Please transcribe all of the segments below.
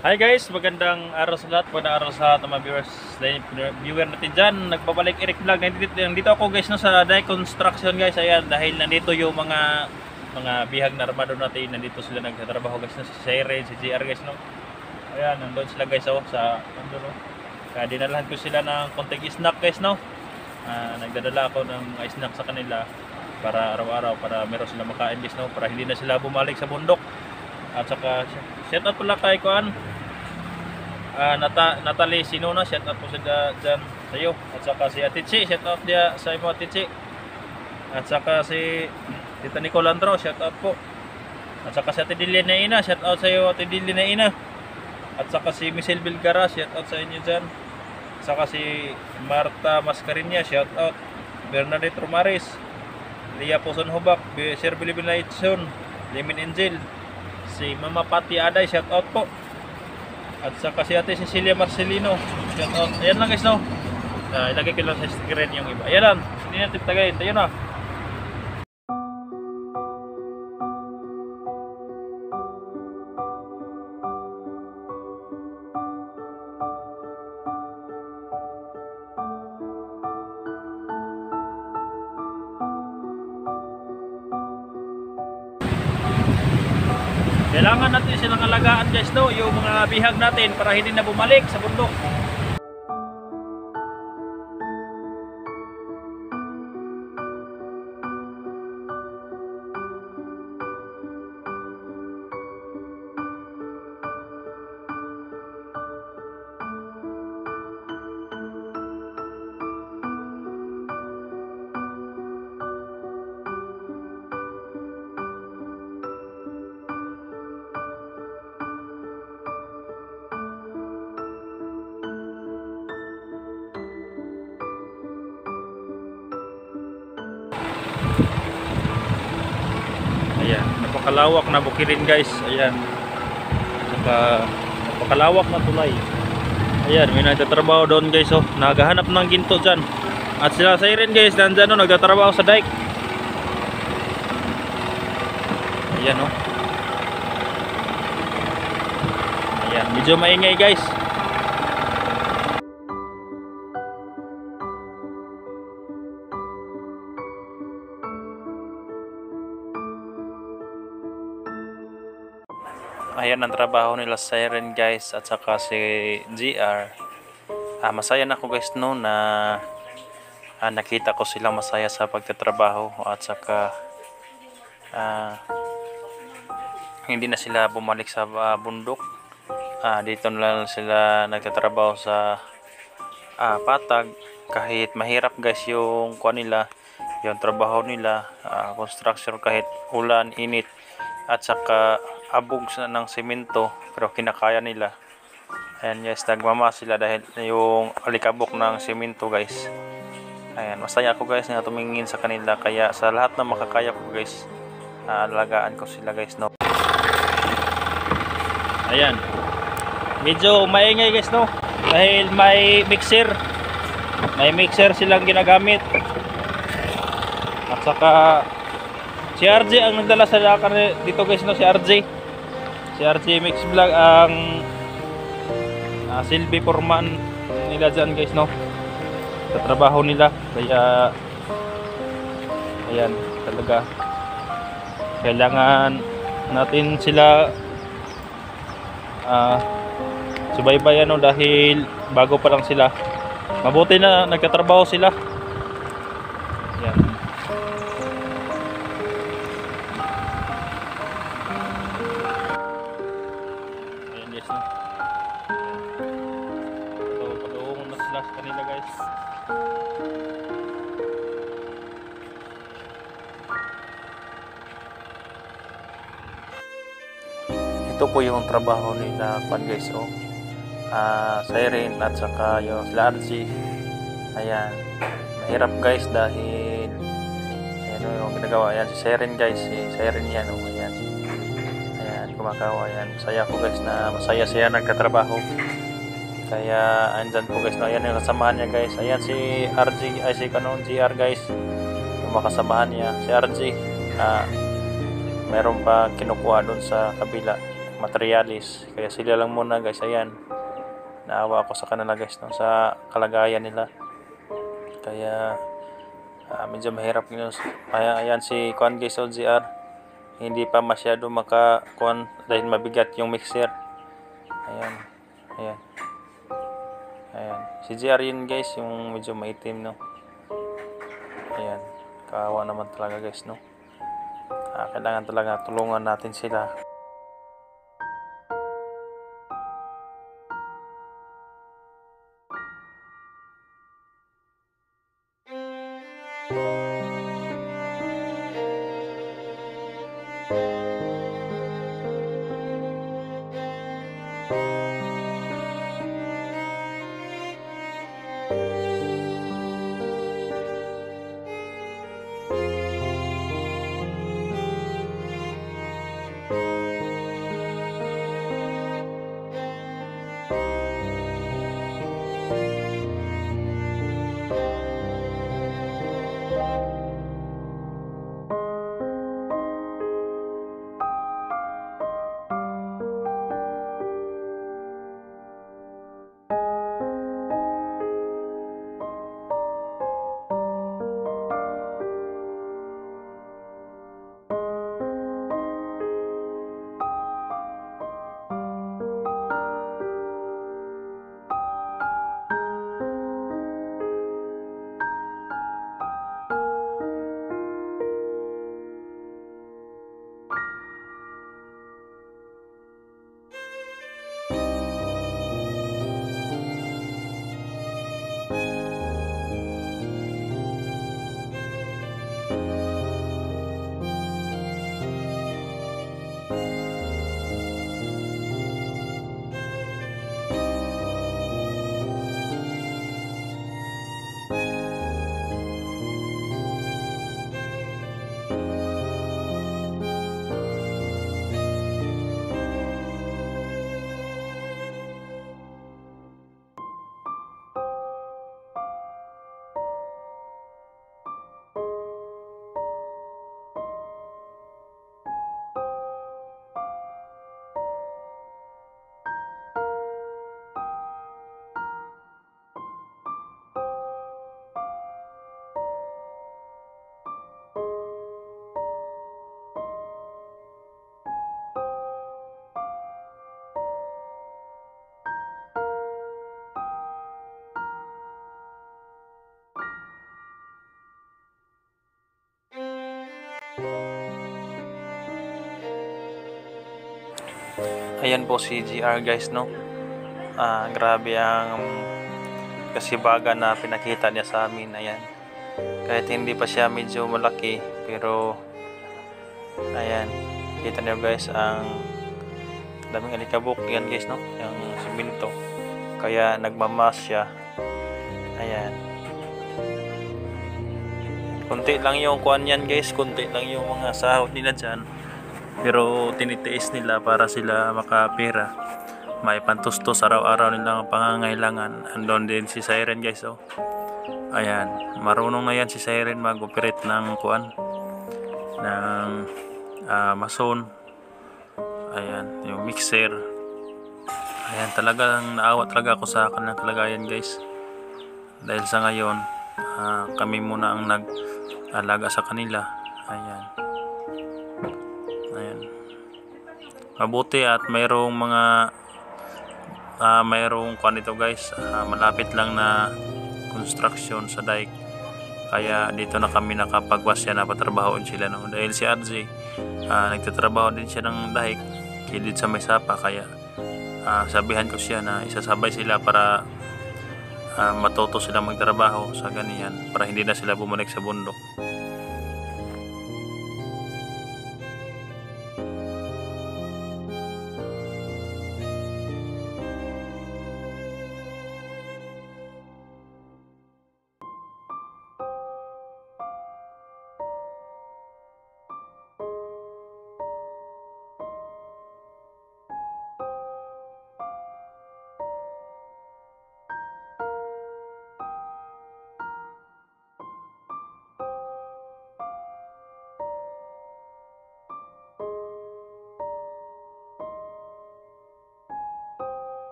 Hi guys, magandang araw sa lahat. Magandang araw sa lahat ng mga viewer natin dyan. Nagbabalik Eric Vlog. Nandito ako guys no, sa Dai Construction guys. Ayan, dahil nandito yung mga bihag na armado natin. Nandito sila nagtatrabaho guys no, si Siren, si GR guys no. Ayan, nandun sila guys oh, sa nandun no. Kaya dinalahan ko sila ng konting snack guys no. Nagdadala ako ng snack sa kanila para araw-araw para meron sila makain guys no, para hindi na sila bumalik sa bundok. At saka shout out pala kay Kuan Natalie Sinona, shout out po sila dyan sa iyo. At saka si Atichi, shout out dia sa imo Atichi. At saka si Tita Nicolandro, shout out po. At saka si Ate Dilly na ina, shout out sa iyo Ate Dilly na ina. At saka si Michelle Bilgara, shout out sa inyo dyan. At saka si Marta Mascarinia, shout out. Bernadette Romaris, Lia Poson Hubak, Sir Bilibin Lightson, Limin Angel, si Mama Pati Aday, shout out po. At saka si Ate Cecilia Marcelino, shout out. Ayan lang guys no. Ilagay ko lang sa screen yung iba. Ayan lang. Hindi natin tagayin. Tayo na. Kailangan natin silang alagaan guys no, yung mga bihag natin para hindi na bumalik sa bundok. Ayan, napakalawak na bukirin guys. Ayan. Napakalawak na tulay. Ayan, may nagtatrabaho doon guys oh. Naghahanap ng ginto dyan. At sila Siren guys, nandyan oh, nagtatrabaho sa dike. Ayan oh. Ayan, medyo maingay guys. Ayan ang trabaho nila Siren guys at saka si GR. Masaya na ako guys no na nakita ko silang masaya sa pagtatrabaho at saka hindi na sila bumalik sa bundok. Dito na lang sila nagtatrabaho sa patag kahit mahirap guys yung kuha nila, yung trabaho nila, construction kahit ulan, init at saka abog ng semento pero kinakaya nila. Ayan guys, nagmama sila dahil yung alikabok ng semento guys. Ayan, masaya ako guys na tumingin sa kanila, kaya sa lahat na makakaya ko guys, alagaan ko sila guys no. Ayan, medyo maingay guys no dahil may mixer silang ginagamit. At saka si RJ ang nagdala sa dito guys no, si RJ Mix Vlog ang silbi foreman nila dyan guys no, sa trabaho nila. Kaya ayan, talaga kailangan natin sila subaybayan no, dahil bago pa lang sila. Mabuti na nagtatrabaho sila. Ayan. So, paduong na sila sa kanila guys. Ito po yung trabaho nila pan guys oh. Siren at saka yung sila RG. Ayan, mahirap guys dahil ayan yung ginagawa. Ayan si Siren guys, si Siren yan oh. Ayan, ayan kumakawa. Ayan, masaya ko guys na masaya siya nagtatrabaho. Kaya andyan po guys no, ayan yung kasamahan niya guys. Ayan si RG, ay si kanong GR guys, yung makasamahan niya. Si RG meron pa kinukuha doon sa kabila. materialis. Kaya sila lang muna guys, ayan. Naawa ako sa kanila guys, no, sa kalagayan nila. Kaya medyo mahirap yun. Ayan si Kuan guys, o GR. Hindi pa masyado makakuan dahil mabigat yung mixer. Ayan. Ayan. Ayan. Si GR yun guys, yung medyo maitim, no. Ayan. Kawawa naman talaga guys, no. Kailangan talaga tulungan natin sila. Ayan po si GR guys, no. Grabe ang kasibagan na pinakita niya sa amin. Ayan. Kahit hindi pa siya medyo malaki, pero ayan, kita niyo guys ang daming alikabok. Yan guys, no, yung simento. Kaya nagmamas siya. Ayan. Kunti lang yung kuan yan guys, kunti lang yung mga sahod nila dyan. Pero tinitiis nila para sila makapera. May pantustos araw-araw nilang pangangailangan. Andun din si Siren guys, oh. Ayan, marunong na yan si Siren mag-operate ng kuan, ng mason. Ayan, yung mixer. Ayan, talagang naawa talaga ako sa kanilang kalagayan guys. Dahil sa ngayon, kami muna ang nag-alaga sa kanila. Ayan. Ayan. Mabuti at mayroong mga mayroong kuan dito guys, malapit lang na construction sa dike. Kaya dito na kami nakapagwasya na patrabahoin sila, no? Dahil si RJ nagtatrabaho din siya ng dike kilid sa may sapa. Kaya sabihan ko siya na isasabay sila para matuto sila magtrabaho sa ganyan, para hindi na sila bumalik sa bundok.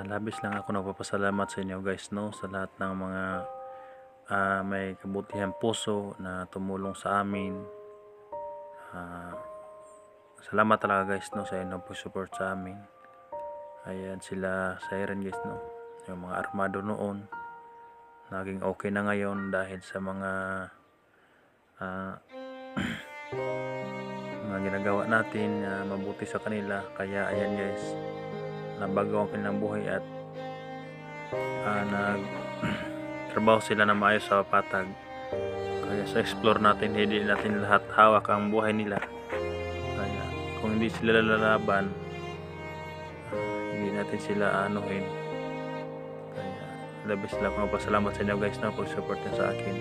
Labis lang ako nagpapasalamat sa inyo guys, no, sa lahat ng mga may kabutihang puso na tumulong sa amin. Salamat talaga guys, no, sa inyong support sa amin. Ayan sila Siren guys, no, yung mga armado noon naging okay na ngayon dahil sa mga mga ginagawa natin mabuti sa kanila. Kaya ayan guys, nabago ang kanilang buhay at nagtrabaho sila na maayos sa patag. Kaya sa explore natin, hindi natin lahat hawak ang buhay nila. Kaya kung hindi sila lalaban, hindi natin sila anuhin. Kaya labis lang ako pasalamat sa inyo guys na pag-support nyo sa akin.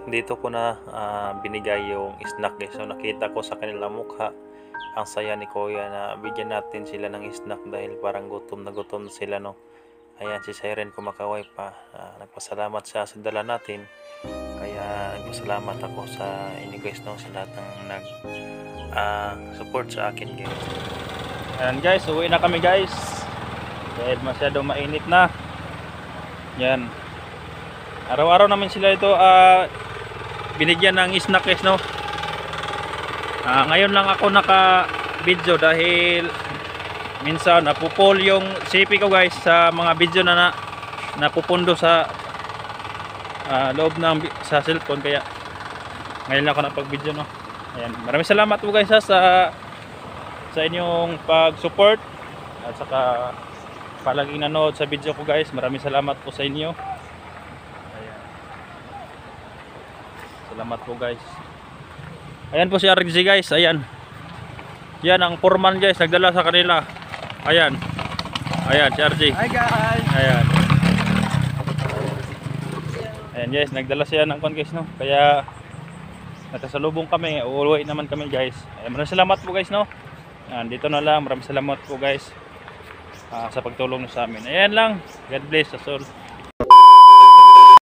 Dito ko na binigay yung snack guys. So nakita ko sa kanilang mukha ang saya ni Kuya na bigyan natin sila ng snack dahil parang gutom na sila, no. Ayan si Siren kumakaway pa. Nagpasalamat siya sa dala natin. Kaya nagpasalamat ako sa inyo guys, no, sa lahat ng nag support sa akin guys. Ayan guys, uwi na kami guys dahil masyado mainit na. Yan, araw-araw namin sila ito binigyan ng snack guys, no. Ngayon lang ako naka video dahil minsan napupol yung CP ko guys sa mga video na napupundo sa loob ng sa cellphone. Kaya ngayon lang ako napag video, no. Ayan, maraming salamat po guys sa inyong pag-support at saka palaging nanood sa video ko guys. Maraming salamat po sa inyo. Salamat po guys. Ayan po si RG guys. Ayan. Yan ang foreman guys. Nagdala sa kanila. Ayan. Ayan si RG. Hi guys. Ayan. Ayan guys. Nagdala siya ng kon guys, no. Kaya nakasalubong kami. Uuwi naman kami guys. Ayan, maraming salamat po guys, no. Ayan, dito na lang. Maraming salamat po guys sa pagtulong sa amin. Ayan lang. God bless us all.